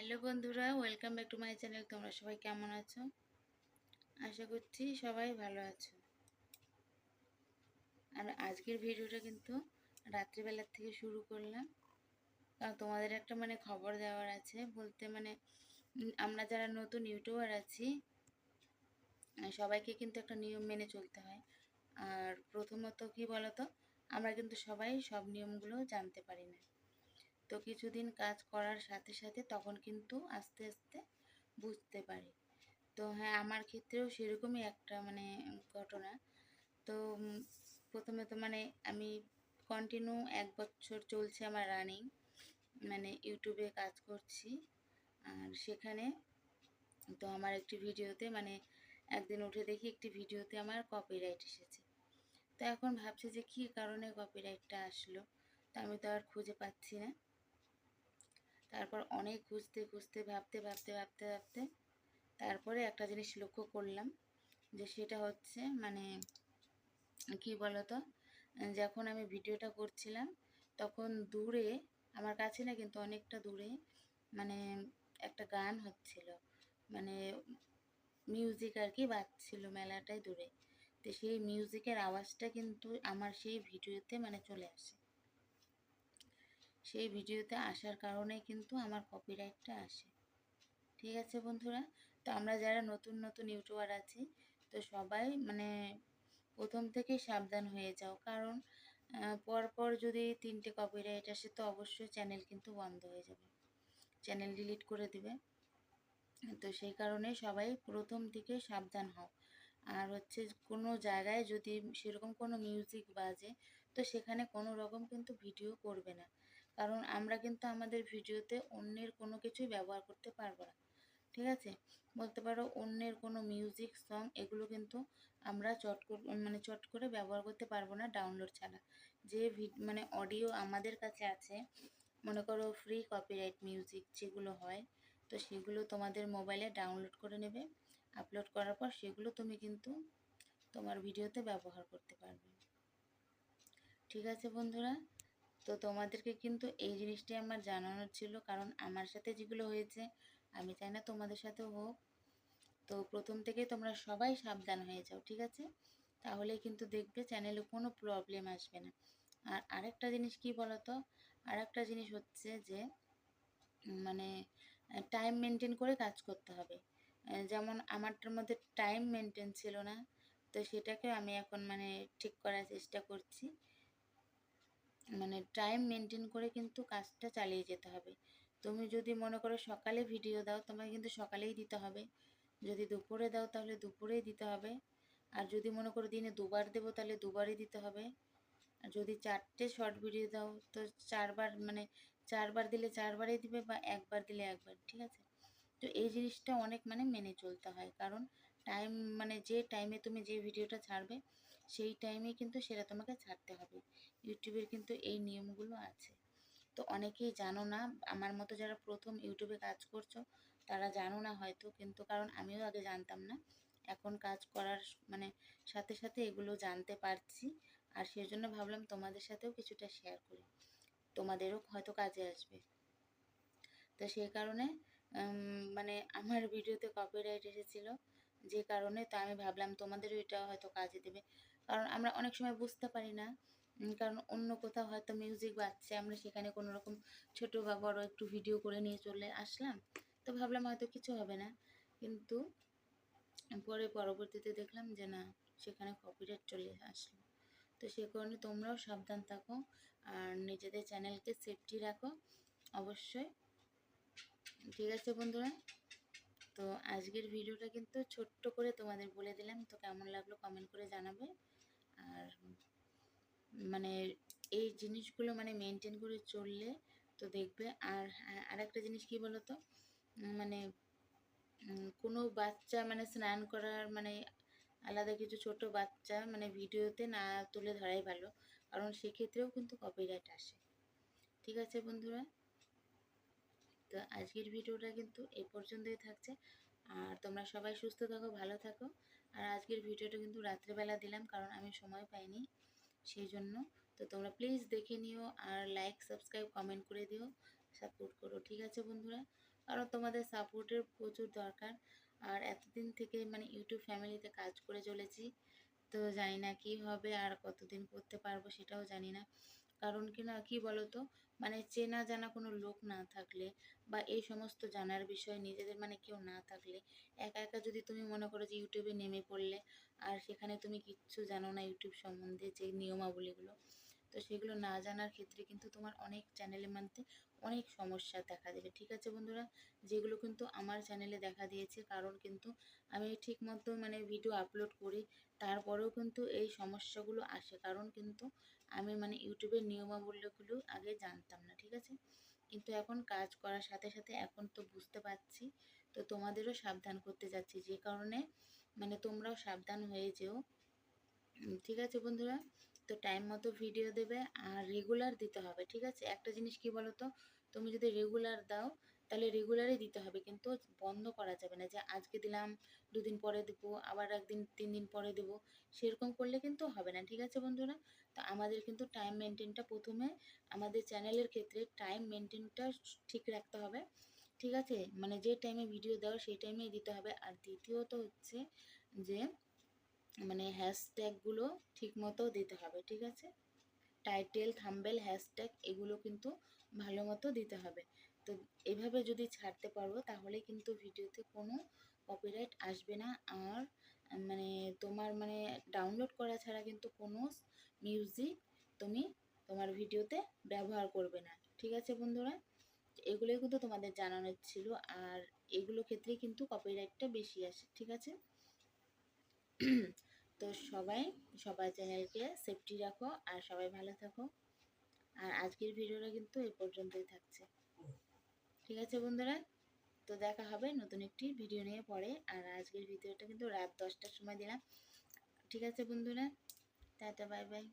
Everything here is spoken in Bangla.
হ্যালো বন্ধুরা, welcome back to my channel. তোমরা সবাই কেমন আছো? আশা করছি সবাই ভালো আছো। আর আজকের ভিডিওটা কিন্তু রাত্রিবেলার থেকে শুরু করলাম, কারণ তোমাদের একটা খবর দেওয়ার আছে। বলতে আমরা যারা নতুন ইউটিউবার আছি সবাইকে কিন্তু একটা নিয়ম মেনে চলতে হয়। আর প্রথমত কি বলতো, আমরা কিন্তু সবাই সব নিয়মগুলো জানতে পারি না। তো কিছুদিন কাজ করার সাথে সাথে তখন কিন্তু আস্তে আস্তে বুঝতে পারি। তো হ্যাঁ, আমার ক্ষেত্রেও সেরকমই একটা ঘটনা। তো প্রথমে তো আমি কন্টিনিউ 1 বছর চলছে আমার রানিং, ইউটিউবে কাজ করছি। আর সেখানে তো আমার একটি ভিডিওতে একদিন উঠে দেখি একটি ভিডিওতে আমার কপিরাইট এসেছে। তো এখন ভাবছি যে কী কারণে কপিরাইটটা আসলো, তা আমি তো আর খুঁজে পাচ্ছি না। তারপর অনেক খুঁজতে খুঁজতে ভাবতে ভাবতে ভাবতে ভাবতে তারপরে একটা জিনিস লক্ষ্য করলাম, যে সেটা হচ্ছে কি বলতো, যখন আমি ভিডিওটা করছিলাম তখন দূরে, আমার কাছে না কিন্তু অনেকটা দূরে, মানে একটা গান হচ্ছিল, মানে মিউজিক আর কি বাজছিল মেলাটাই দূরে। তো সেই মিউজিকের আওয়াজটা কিন্তু আমার সেই ভিডিওতে চলে আসে। সেই ভিডিওতে আসার কারণে কিন্তু আমার কপিরাইটটা আসে। ঠিক আছে বন্ধুরা, তো আমরা যারা নতুন নতুন ইউটিউবার আছি, তো সবাই প্রথম থেকেই সাবধান হয়ে যাও, কারণ পরপর যদি 3টে কপিরাইট আসে তো অবশ্যই চ্যানেল কিন্তু বন্ধ হয়ে যাবে, চ্যানেল ডিলিট করে দিবে। তো সেই কারণে সবাই প্রথম থেকে সাবধান হও। আর হচ্ছে কোনো জায়গায় যদি সেরকম কোনো মিউজিক বাজে, তো সেখানে কোনো রকম কিন্তু ভিডিও করবে না, কারণ আমরা কিন্তু আমাদের ভিডিওতে অন্যের কোনো কিছুই ব্যবহার করতে পারবো না। ঠিক আছে, বলতে পারো অন্যের কোনো মিউজিক সং এগুলো কিন্তু আমরা চট করে ব্যবহার করতে পারবো না ডাউনলোড ছাড়া। যে অডিও আমাদের কাছে আছে, মনে করো ফ্রি কপিরাইট মিউজিক যেগুলো হয়, তো সেগুলো তোমাদের মোবাইলে ডাউনলোড করে নেবে। আপলোড করার পর সেগুলো তুমি কিন্তু তোমার ভিডিওতে ব্যবহার করতে পারবে। ঠিক আছে বন্ধুরা, তো তোমাদেরকে কিন্তু এই জিনিসটাই আমার জানানোর ছিল, কারণ আমার সাথে যেগুলো হয়েছে আমি চাই না তোমাদের সাথেও হোক। তো প্রথম থেকে তোমরা সবাই সাবধান হয়ে যাও, ঠিক আছে? তাহলে কিন্তু দেখবে চ্যানেলে কোনো প্রবলেম আসবে না। আর আরেকটা জিনিস কি বলতো, আরেকটা জিনিস হচ্ছে যে টাইম মেনটেন করে কাজ করতে হবে। যেমন আমারটার মধ্যে টাইম মেনটেন ছিল না, তো সেটাকে আমি এখন ঠিক করার চেষ্টা করছি। টাইম মেনটেন করে কিন্তু কাজটা চালিয়ে যেতে হবে। তুমি যদি মনে করো সকালে ভিডিও দাও, তোমাকে কিন্তু সকালেই দিতে হবে। যদি দুপুরে দাও তাহলে দুপুরেই দিতে হবে। আর যদি মনে করো দিনে 2বার দেবো তাহলে 2বারই দিতে হবে। আর যদি 4টে শর্ট ভিডিও দাও তো 4বার 4বার দিলে 4বারই দিবে, বা 1বার দিলে 1বার। ঠিক আছে, তো এই জিনিসটা অনেক মেনে চলতে হয়, কারণ টাইম যে টাইমে তুমি যে ভিডিওটা ছাড়বে সেই টাইমেই কিন্তু সেটা তোমাকে ছাড়তে হবে। ইউটিউবের কিন্তু এই নিয়মগুলো আছে। তো অনেকেই জানো না, আমার মতো যারা প্রথম ইউটিউবে কাজ করছো তারা জানো না হয়তো, কিন্তু কারণ আমিও আগে জানতাম না, এখন কাজ করার সাথে সাথে এগুলো জানতে পারছি। আর সেজন্য ভাবলাম তোমাদের সাথেও কিছুটা শেয়ার করি, তোমাদেরও হয়তো কাজে আসবে। তো সেই কারণে আমার ভিডিওতে কপিরাইট এসেছিল, যে কারণে তো আমি ভাবলাম তোমাদেরও এটা হয়তো কাজে দেবে, কারণ আমরা অনেক সময় বুঝতে পারি না। কারণ অন্য কোথাও হয়তো মিউজিক বাজছে, আমরা সেখানে কোনো রকম ছোট বা বড় একটু ভিডিও করে নিয়ে চলে আসলাম, তো ভাবলাম হয়তো কিছু হবে না, কিন্তু পরে পরবর্তীতে দেখলাম যে না, সেখানে কপিরাইট চলে আসলো। তো সে কারণে তোমরাও সাবধান থাকো আর নিজেদের চ্যানেলকে সেফটি রাখো অবশ্যই। ঠিক আছে বন্ধুরা, তো আজকের ভিডিওটা কিন্তু ছোট্ট করে তোমাদের বলে দিলাম, তো কেমন লাগলো কমেন্ট করে জানাবে। আর এই জিনিসগুলো মেনটেন করে চললে তো দেখবে। আর হ্যাঁ, আরেকটা জিনিস কি বলো তো, মানে কোনো বাচ্চা স্নান করার আলাদা কিছু ছোট বাচ্চা ভিডিওতে না তুলে ধরাই ভালো, কারণ সেক্ষেত্রেও কিন্তু কপিরাইট আসে। ঠিক আছে বন্ধুরা, তো আজকের ভিডিওটা কিন্তু এই পর্যন্তই থাকছে। আর তোমরা সবাই সুস্থ থাকো, ভালো থাকো। আর আজকের ভিডিওটা কিন্তু রাত্রেবেলা দিলাম, কারণ আমি সময় পাইনি সেই জন্য। তো তোমরা প্লিজ দেখে নিও, আর লাইক সাবস্ক্রাইব কমেন্ট করে দিও, সাপোর্ট করো। ঠিক আছে বন্ধুরা, কারণ তোমাদের সাপোর্টের প্রচুর দরকার। আর এতদিন থেকে মানে ইউটিউব ফ্যামিলিতে কাজ করে চলেছি, তো জানি না কি হবে আর কতদিন করতে পারবো সেটাও জানি না। কারণ কি না কি বলতো, মানে চেনা জানা কোনো লোক না থাকলে বা এই সমস্ত জানার বিষয় নিজেদের মানে কেউ না থাকলে, একা একা যদি তুমি মনে করো যে ইউটিউবে নেমে পড়লে আর সেখানে তুমি কিচ্ছু জানো না ইউটিউব সম্বন্ধে যে নিয়মাবলীগুলো, তো সেগুলো না জানার ক্ষেত্রে কিন্তু তোমার অনেক চ্যানেলের মধ্যে অনেক সমস্যা দেখা দেবে। ঠিক আছে বন্ধুরা, যেগুলো কিন্তু আমার চ্যানেলে দেখা দিয়েছে, কারণ কিন্তু আমি ঠিক মতো মানে ভিডিও আপলোড করি, তারপরেও কিন্তু এই সমস্যাগুলো আসে, কারণ কিন্তু আমি মানে ইউটিউবের নিয়মাবলীগুলো আগে জানতাম না। ঠিক আছে, কিন্তু এখন কাজ করার সাথে সাথে এখন তো বুঝতে পারছি, তো তোমাদেরও সাবধান করতে যাচ্ছি, যে কারণে মানে তোমরাও সাবধান হয়ে যেও। ঠিক আছে বন্ধুরা, তো টাইম মতো ভিডিও দেবে আর রেগুলার দিতে হবে। ঠিক আছে, একটা জিনিস কি বলো তো, তুমি যদি রেগুলার দাও তাহলে রেগুলারই দিতে হবে, কিন্তু বন্ধ করা যাবে না যে আজকে দিলাম 2 দিন পরে দেবো, আবার একদিন 3 দিন পরে দেবো, সেরকম করলে কিন্তু হবে না। ঠিক আছে বন্ধুরা, তো আমাদের কিন্তু টাইম মেনটেনটা প্রথমে আমাদের চ্যানেলের ক্ষেত্রে টাইম মেনটেনটা ঠিক রাখতে হবে। ঠিক আছে, মানে যে টাইমে ভিডিও দেওয়া সেই টাইমেই দিতে হবে। আর দ্বিতীয়ত হচ্ছে যে মানে হ্যাশট্যাগুলো ঠিক মতো দিতে হবে। ঠিক আছে, টাইটেল থাম্বনেল হ্যাশট্যাগ এগুলো কিন্তু ভালো মতো দিতে হবে। তো এভাবে যদি ছাড়তে পারো তাহলে কিন্তু ভিডিওতে কোনো কপিরাইট আসবে না। আর মানে তোমার মানে ডাউনলোড করা ছাড়া কিন্তু কোনো মিউজিক তুমি তোমার ভিডিওতে ব্যবহার করবে না। ঠিক আছে বন্ধুরা, এগুলোই কিন্তু তোমাদের জানানোর ছিল। আর এগুলো ক্ষেত্রেই কিন্তু কপিরাইটটা বেশি আসে। ঠিক আছে, তো সবাই সবার চ্যানেলকে সেফটি রাখো আর সবাই ভালো থাকো। আর আজকের ভিডিওটা কিন্তু এই পর্যন্তই থাকছে। ঠিক আছে বন্ধুরা, তো দেখা হবে নতুন একটি ভিডিও নিয়ে পরে। আর আজকের ভিডিওটা কিন্তু রাত 10টার সময় দিলাম। ঠিক আছে বন্ধুরা, টাটা বাই বাই।